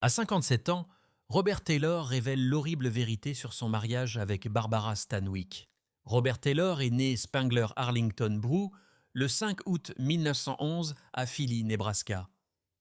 À 57 ans, Robert Taylor révèle l'horrible vérité sur son mariage avec Barbara Stanwyck. Robert Taylor est né Spangler Arlington Brew le 5 août 1911 à Philly, Nebraska.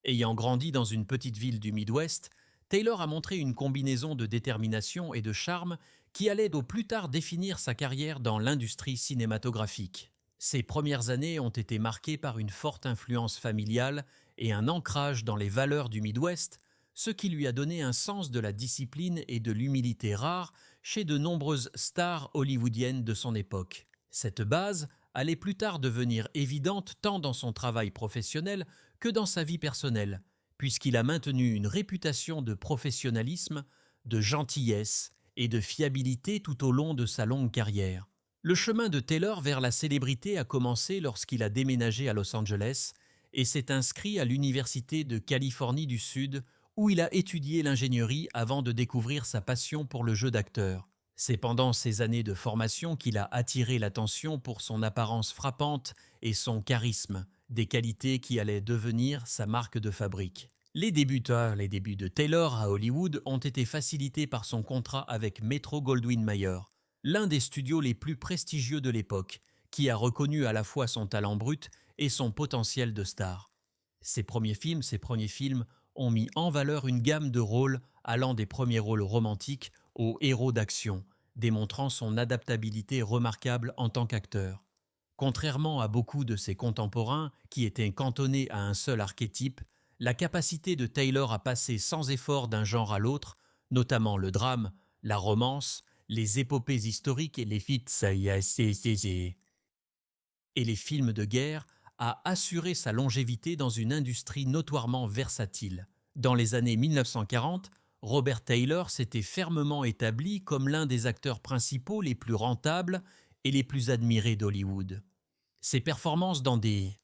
Ayant grandi dans une petite ville du Midwest, Taylor a montré une combinaison de détermination et de charme qui allait au plus tard définir sa carrière dans l'industrie cinématographique. Ses premières années ont été marquées par une forte influence familiale et un ancrage dans les valeurs du Midwest, ce qui lui a donné un sens de la discipline et de l'humilité rare chez de nombreuses stars hollywoodiennes de son époque. Cette base allait plus tard devenir évidente tant dans son travail professionnel que dans sa vie personnelle, puisqu'il a maintenu une réputation de professionnalisme, de gentillesse et de fiabilité tout au long de sa longue carrière. Le chemin de Taylor vers la célébrité a commencé lorsqu'il a déménagé à Los Angeles et s'est inscrit à l'Université de Californie du Sud où il a étudié l'ingénierie avant de découvrir sa passion pour le jeu d'acteur. C'est pendant ces années de formation qu'il a attiré l'attention pour son apparence frappante et son charisme, des qualités qui allaient devenir sa marque de fabrique. Les débuts de Taylor à Hollywood ont été facilités par son contrat avec Metro-Goldwyn-Mayer, l'un des studios les plus prestigieux de l'époque, qui a reconnu à la fois son talent brut et son potentiel de star. Ses premiers films ont mis en valeur une gamme de rôles allant des premiers rôles romantiques aux héros d'action, démontrant son adaptabilité remarquable en tant qu'acteur. Contrairement à beaucoup de ses contemporains qui étaient cantonnés à un seul archétype, la capacité de Taylor à passer sans effort d'un genre à l'autre, notamment le drame, la romance, les épopées historiques et les films de guerre, a assuré sa longévité dans une industrie notoirement versatile. Dans les années 1940, Robert Taylor s'était fermement établi comme l'un des acteurs principaux les plus rentables et les plus admirés d'Hollywood. Ses performances dans des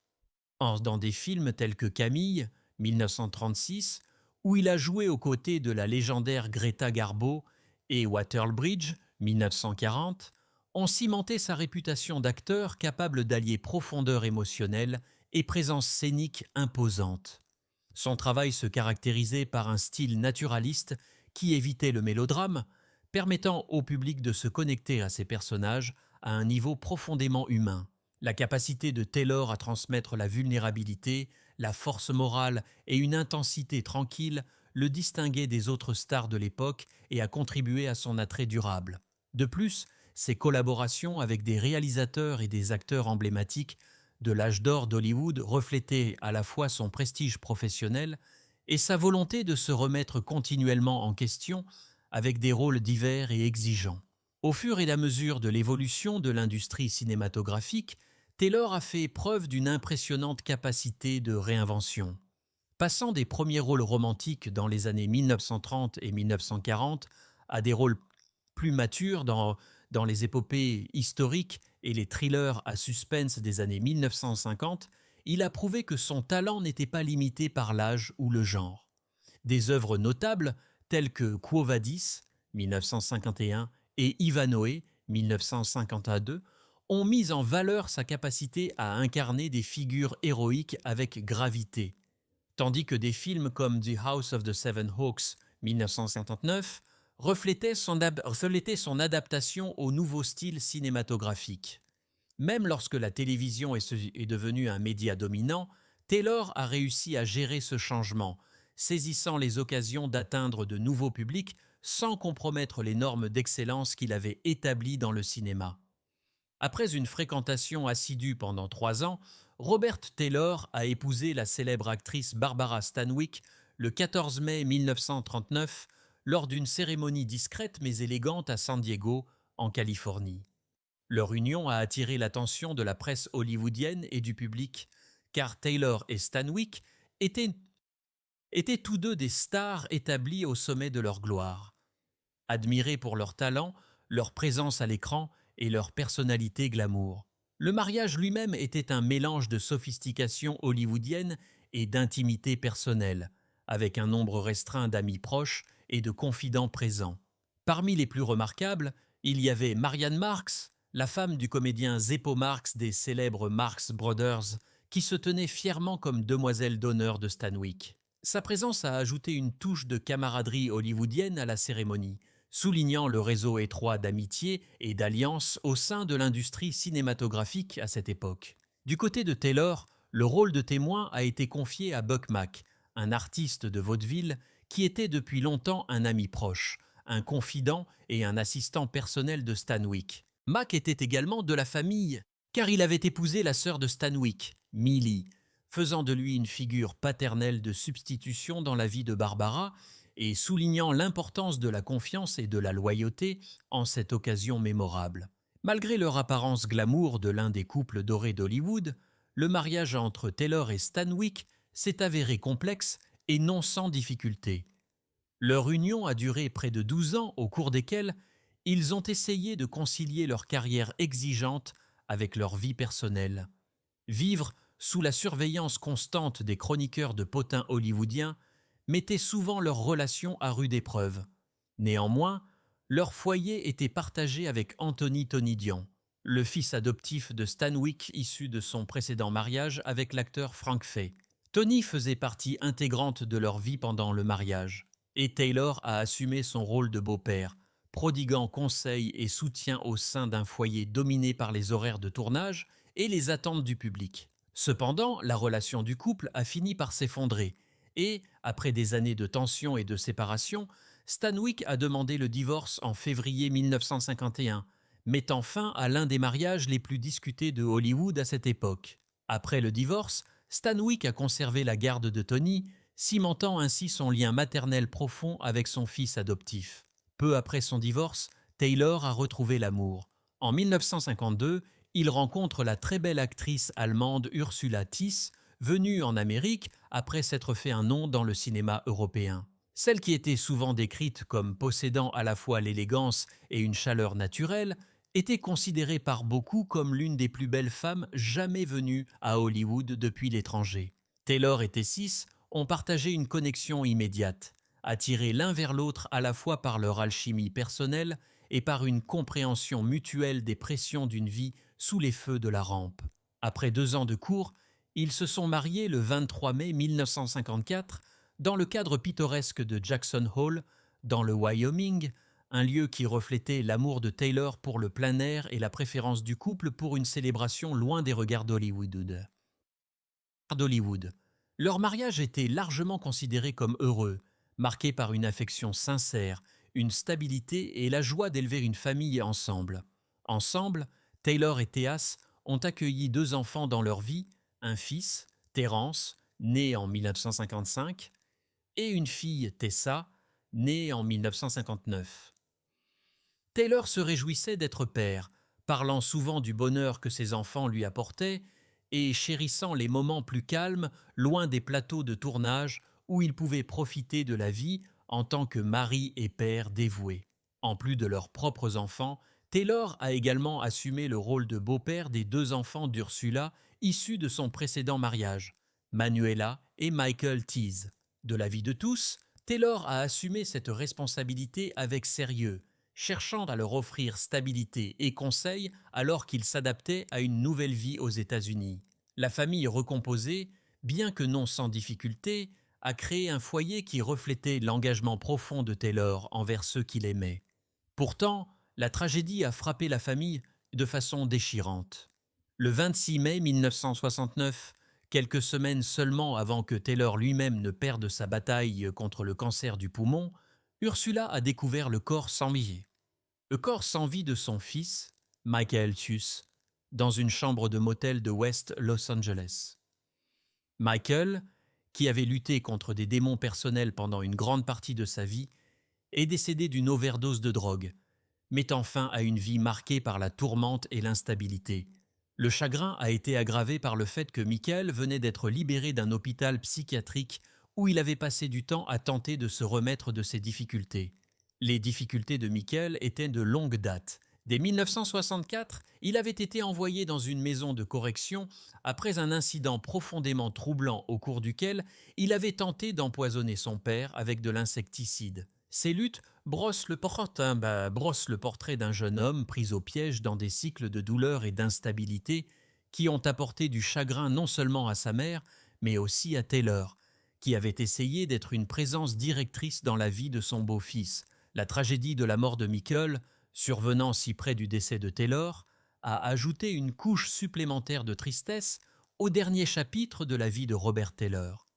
films tels que Camille, 1936, où il a joué aux côtés de la légendaire Greta Garbo, et Waterbridge, 1940, ont cimenté sa réputation d'acteur capable d'allier profondeur émotionnelle et présence scénique imposante. Son travail se caractérisait par un style naturaliste qui évitait le mélodrame, permettant au public de se connecter à ses personnages à un niveau profondément humain. La capacité de Taylor à transmettre la vulnérabilité, la force morale et une intensité tranquille le distinguaient des autres stars de l'époque et a contribué à son attrait durable. De plus, ses collaborations avec des réalisateurs et des acteurs emblématiques de l'âge d'or d'Hollywood reflétaient à la fois son prestige professionnel et sa volonté de se remettre continuellement en question avec des rôles divers et exigeants. Au fur et à mesure de l'évolution de l'industrie cinématographique, Taylor a fait preuve d'une impressionnante capacité de réinvention. Passant des premiers rôles romantiques dans les années 1930 et 1940 à des rôles plus matures dans les épopées historiques et les thrillers à suspense des années 1950, il a prouvé que son talent n'était pas limité par l'âge ou le genre. Des œuvres notables telles que Quo Vadis, 1951, et Ivanhoe, 1952, ont mis en valeur sa capacité à incarner des figures héroïques avec gravité, tandis que des films comme The House of the Seven Hawks, 1959, reflétaient son adaptation au nouveau style cinématographique. Même lorsque la télévision est devenue un média dominant, Taylor a réussi à gérer ce changement, saisissant les occasions d'atteindre de nouveaux publics sans compromettre les normes d'excellence qu'il avait établies dans le cinéma. Après une fréquentation assidue pendant 3 ans, Robert Taylor a épousé la célèbre actrice Barbara Stanwyck le 14 mai 1939 lors d'une cérémonie discrète mais élégante à San Diego, en Californie. Leur union a attiré l'attention de la presse hollywoodienne et du public, car Taylor et Stanwyck étaient tous deux des stars établies au sommet de leur gloire. Admirés pour leur talent, leur présence à l'écran et leur personnalité glamour. Le mariage lui-même était un mélange de sophistication hollywoodienne et d'intimité personnelle, avec un nombre restreint d'amis proches et de confidents présents. Parmi les plus remarquables, il y avait Marianne Marks, la femme du comédien Zeppo Marx des célèbres Marx Brothers, qui se tenait fièrement comme demoiselle d'honneur de Stanwyck. Sa présence a ajouté une touche de camaraderie hollywoodienne à la cérémonie, soulignant le réseau étroit d'amitié et d'alliances au sein de l'industrie cinématographique à cette époque. Du côté de Taylor, le rôle de témoin a été confié à Buck Mack, un artiste de vaudeville qui était depuis longtemps un ami proche, un confident et un assistant personnel de Stanwyck. Mack était également de la famille, car il avait épousé la sœur de Stanwyck, Millie, faisant de lui une figure paternelle de substitution dans la vie de Barbara et soulignant l'importance de la confiance et de la loyauté en cette occasion mémorable. Malgré leur apparence glamour de l'un des couples dorés d'Hollywood, le mariage entre Taylor et Stanwyck s'est avéré complexe et non sans difficulté. Leur union a duré près de 12 ans au cours desquels ils ont essayé de concilier leur carrière exigeante avec leur vie personnelle. Vivre sous la surveillance constante des chroniqueurs de potins hollywoodiens mettait souvent leur relation à rude épreuve. Néanmoins, leur foyer était partagé avec Anthony Tonidian, le fils adoptif de Stanwyck issu de son précédent mariage avec l'acteur Frank Fay. Tony faisait partie intégrante de leur vie pendant le mariage, et Taylor a assumé son rôle de beau-père, prodiguant conseils et soutien au sein d'un foyer dominé par les horaires de tournage et les attentes du public. Cependant, la relation du couple a fini par s'effondrer et, après des années de tension et de séparation, Stanwyck a demandé le divorce en février 1951, mettant fin à l'un des mariages les plus discutés de Hollywood à cette époque. Après le divorce, Stanwyck a conservé la garde de Tony, cimentant ainsi son lien maternel profond avec son fils adoptif. Peu après son divorce, Taylor a retrouvé l'amour. En 1952, il rencontre la très belle actrice allemande Ursula Thiess, venue en Amérique après s'être fait un nom dans le cinéma européen. Celle qui était souvent décrite comme possédant à la fois l'élégance et une chaleur naturelle, était considérée par beaucoup comme l'une des plus belles femmes jamais venues à Hollywood depuis l'étranger. Taylor et Thiess ont partagé une connexion immédiate, attirés l'un vers l'autre à la fois par leur alchimie personnelle et par une compréhension mutuelle des pressions d'une vie sous les feux de la rampe. Après 2 ans de cours, ils se sont mariés le 23 mai 1954 dans le cadre pittoresque de Jackson Hole, dans le Wyoming, un lieu qui reflétait l'amour de Taylor pour le plein air et la préférence du couple pour une célébration loin des regards d'Hollywood. Leur mariage était largement considéré comme heureux, marqué par une affection sincère, une stabilité et la joie d'élever une famille ensemble. Ensemble, Taylor et Thiess ont accueilli 2 enfants dans leur vie, un fils, Terence, né en 1955, et une fille, Tessa, née en 1959. Taylor se réjouissait d'être père, parlant souvent du bonheur que ses enfants lui apportaient et chérissant les moments plus calmes, loin des plateaux de tournage où il pouvait profiter de la vie en tant que mari et père dévoué. En plus de leurs propres enfants, Taylor a également assumé le rôle de beau-père des 2 enfants d'Ursula issus de son précédent mariage, Manuela et Michael Thiess. De l'avis de tous, Taylor a assumé cette responsabilité avec sérieux, cherchant à leur offrir stabilité et conseils alors qu'ils s'adaptaient à une nouvelle vie aux États-Unis. La famille recomposée, bien que non sans difficulté, a créé un foyer qui reflétait l'engagement profond de Taylor envers ceux qu'il aimait. Pourtant, la tragédie a frappé la famille de façon déchirante. Le 26 mai 1969, quelques semaines seulement avant que Taylor lui-même ne perde sa bataille contre le cancer du poumon, Ursula a découvert le corps sans vie. Le corps sans vie de son fils, Michael Thiess, dans une chambre de motel de West Los Angeles. Michael, qui avait lutté contre des démons personnels pendant une grande partie de sa vie, est décédé d'une overdose de drogue, mettant fin à une vie marquée par la tourmente et l'instabilité. Le chagrin a été aggravé par le fait que Michael venait d'être libéré d'un hôpital psychiatrique où il avait passé du temps à tenter de se remettre de ses difficultés. Les difficultés de Michael étaient de longue date. Dès 1964, il avait été envoyé dans une maison de correction après un incident profondément troublant au cours duquel il avait tenté d'empoisonner son père avec de l'insecticide. Ces luttes brossent le portrait d'un jeune homme pris au piège dans des cycles de douleur et d'instabilité qui ont apporté du chagrin non seulement à sa mère, mais aussi à Taylor, qui avait essayé d'être une présence directrice dans la vie de son beau-fils. La tragédie de la mort de Michael, survenant si près du décès de Taylor, a ajouté une couche supplémentaire de tristesse au dernier chapitre de la vie de Robert Taylor.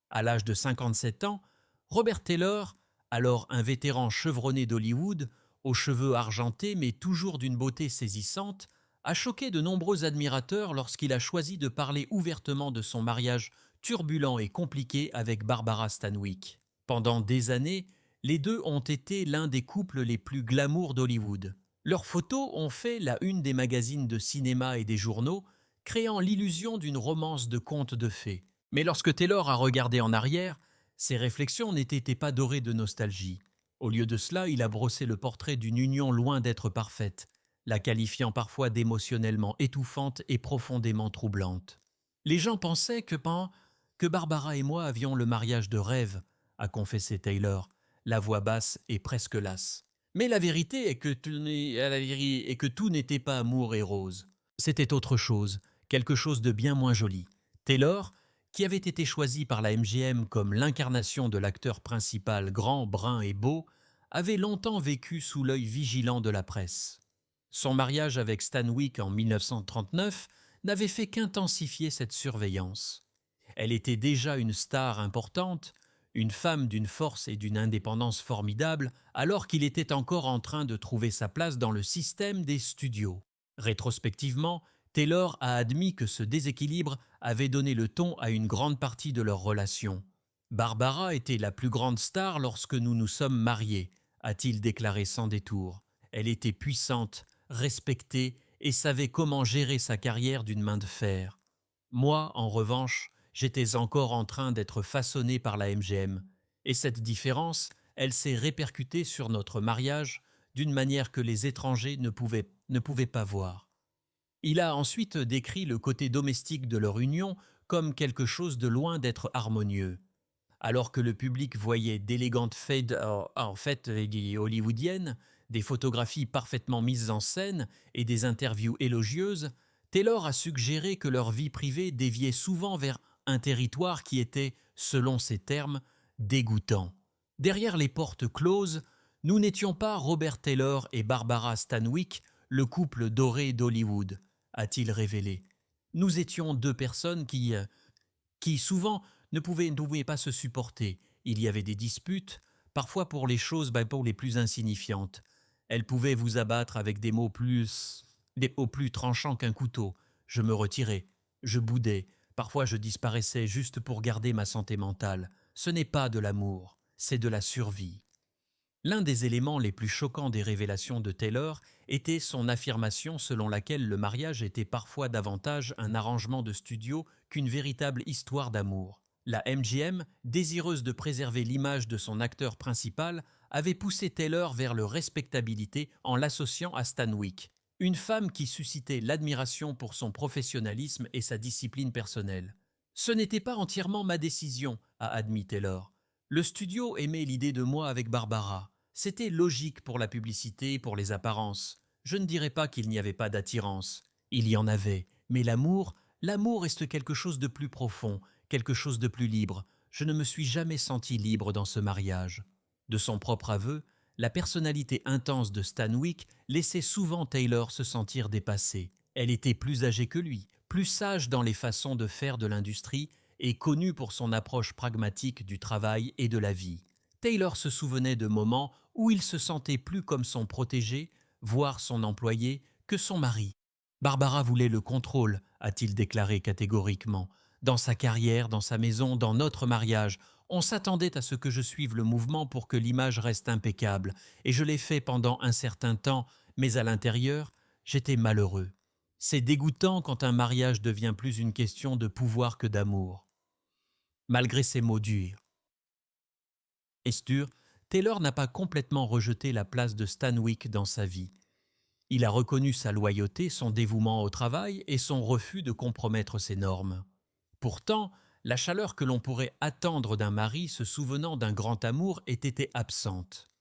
À l'âge de 57 ans, Robert Taylor, alors un vétéran chevronné d'Hollywood, aux cheveux argentés mais toujours d'une beauté saisissante, a choqué de nombreux admirateurs lorsqu'il a choisi de parler ouvertement de son mariage turbulent et compliqué avec Barbara Stanwyck. Pendant des années, les deux ont été l'un des couples les plus glamour d'Hollywood. Leurs photos ont fait la une des magazines de cinéma et des journaux, créant l'illusion d'une romance de conte de fées. Mais lorsque Taylor a regardé en arrière, ses réflexions n'étaient pas dorées de nostalgie. Au lieu de cela, il a brossé le portrait d'une union loin d'être parfaite, la qualifiant parfois d'émotionnellement étouffante et profondément troublante. Les gens pensaient que Barbara et moi avions le mariage de rêve, a confessé Taylor, la voix basse et presque lasse. Mais la vérité est que tout n'était pas amour et rose. C'était autre chose, quelque chose de bien moins joli. Taylor, qui avait été choisi par la MGM comme l'incarnation de l'acteur principal grand, brun et beau, avait longtemps vécu sous l'œil vigilant de la presse. Son mariage avec Stanwyck en 1939 n'avait fait qu'intensifier cette surveillance. Elle était déjà une star importante, une femme d'une force et d'une indépendance formidables, alors qu'il était encore en train de trouver sa place dans le système des studios. Rétrospectivement, Taylor a admis que ce déséquilibre avait donné le ton à une grande partie de leur relation. Barbara était la plus grande star lorsque nous nous sommes mariés, a-t-il déclaré sans détour. Elle était puissante, respectée et savait comment gérer sa carrière d'une main de fer. Moi, en revanche, j'étais encore en train d'être façonné par la MGM. Et cette différence, elle s'est répercutée sur notre mariage d'une manière que les étrangers ne pouvaient pas voir. Il a ensuite décrit le côté domestique de leur union comme quelque chose de loin d'être harmonieux. Alors que le public voyait d'élégantes fêtes hollywoodiennes, des photographies parfaitement mises en scène et des interviews élogieuses, Taylor a suggéré que leur vie privée déviait souvent vers un territoire qui était, selon ses termes, dégoûtant. Derrière les portes closes, nous n'étions pas Robert Taylor et Barbara Stanwyck, le couple doré d'Hollywood, a-t-il révélé. Nous étions deux personnes qui souvent ne pouvaient pas se supporter. Il y avait des disputes, parfois pour les choses pour les plus insignifiantes. Elles pouvaient vous abattre avec des mots plus tranchants qu'un couteau. Je me retirais, je boudais, parfois je disparaissais juste pour garder ma santé mentale. Ce n'est pas de l'amour, c'est de la survie. L'un des éléments les plus choquants des révélations de Taylor était son affirmation selon laquelle le mariage était parfois davantage un arrangement de studio qu'une véritable histoire d'amour. La MGM, désireuse de préserver l'image de son acteur principal, avait poussé Taylor vers le respectabilité en l'associant à Stanwyck, une femme qui suscitait l'admiration pour son professionnalisme et sa discipline personnelle. « Ce n'était pas entièrement ma décision », a admis Taylor. « Le studio aimait l'idée de moi avec Barbara. C'était logique pour la publicité et pour les apparences. Je ne dirais pas qu'il n'y avait pas d'attirance. Il y en avait, mais l'amour reste quelque chose de plus profond, quelque chose de plus libre. Je ne me suis jamais senti libre dans ce mariage. » De son propre aveu, la personnalité intense de Stanwyck laissait souvent Taylor se sentir dépassée. Elle était plus âgée que lui, plus sage dans les façons de faire de l'industrie et connue pour son approche pragmatique du travail et de la vie. Taylor se souvenait de moments où il se sentait plus comme son protégé, voire son employé, que son mari. Barbara voulait le contrôle, a-t-il déclaré catégoriquement. Dans sa carrière, dans sa maison, dans notre mariage, on s'attendait à ce que je suive le mouvement pour que l'image reste impeccable, et je l'ai fait pendant un certain temps, mais à l'intérieur, j'étais malheureux. C'est dégoûtant quand un mariage devient plus une question de pouvoir que d'amour. Malgré ces mots durs, Taylor n'a pas complètement rejeté la place de Stanwyck dans sa vie. Il a reconnu sa loyauté, son dévouement au travail et son refus de compromettre ses normes. Pourtant, la chaleur que l'on pourrait attendre d'un mari se souvenant d'un grand amour était absente.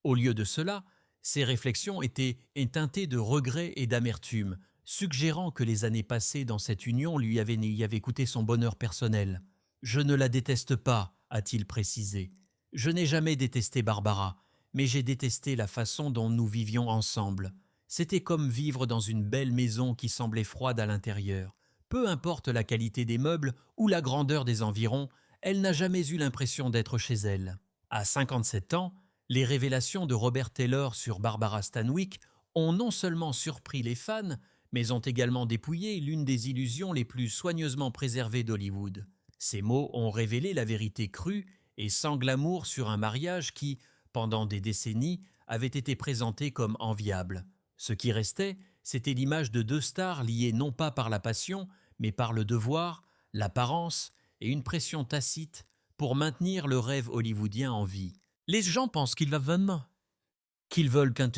Au lieu de cela, ses réflexions étaient teintées de regrets et d'amertume, suggérant que les années passées dans cette union lui avaient coûté son bonheur personnel. « Je ne la déteste pas », a-t-il précisé. Je n'ai jamais détesté Barbara, mais j'ai détesté la façon dont nous vivions ensemble. C'était comme vivre dans une belle maison qui semblait froide à l'intérieur. Peu importe la qualité des meubles ou la grandeur des environs, elle n'a jamais eu l'impression d'être chez elle. À 57 ans, les révélations de Robert Taylor sur Barbara Stanwyck ont non seulement surpris les fans, mais ont également dépouillé l'une des illusions les plus soigneusement préservées d'Hollywood. Ces mots ont révélé la vérité crue et sans glamour sur un mariage qui, pendant des décennies, avait été présenté comme enviable. Ce qui restait, c'était l'image de deux stars liées non pas par la passion, mais par le devoir, l'apparence et une pression tacite pour maintenir le rêve hollywoodien en vie. Les gens pensent qu'ils veulent qu'ils veulent qu'un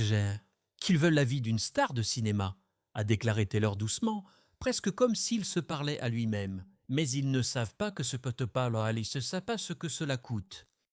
qu'ils veulent la vie d'une star de cinéma, a déclaré Taylor doucement, presque comme s'il se parlait à lui-même. Mais ils ne savent pas que ce peut pas, alors ils ne savent pas ce que cela coûte.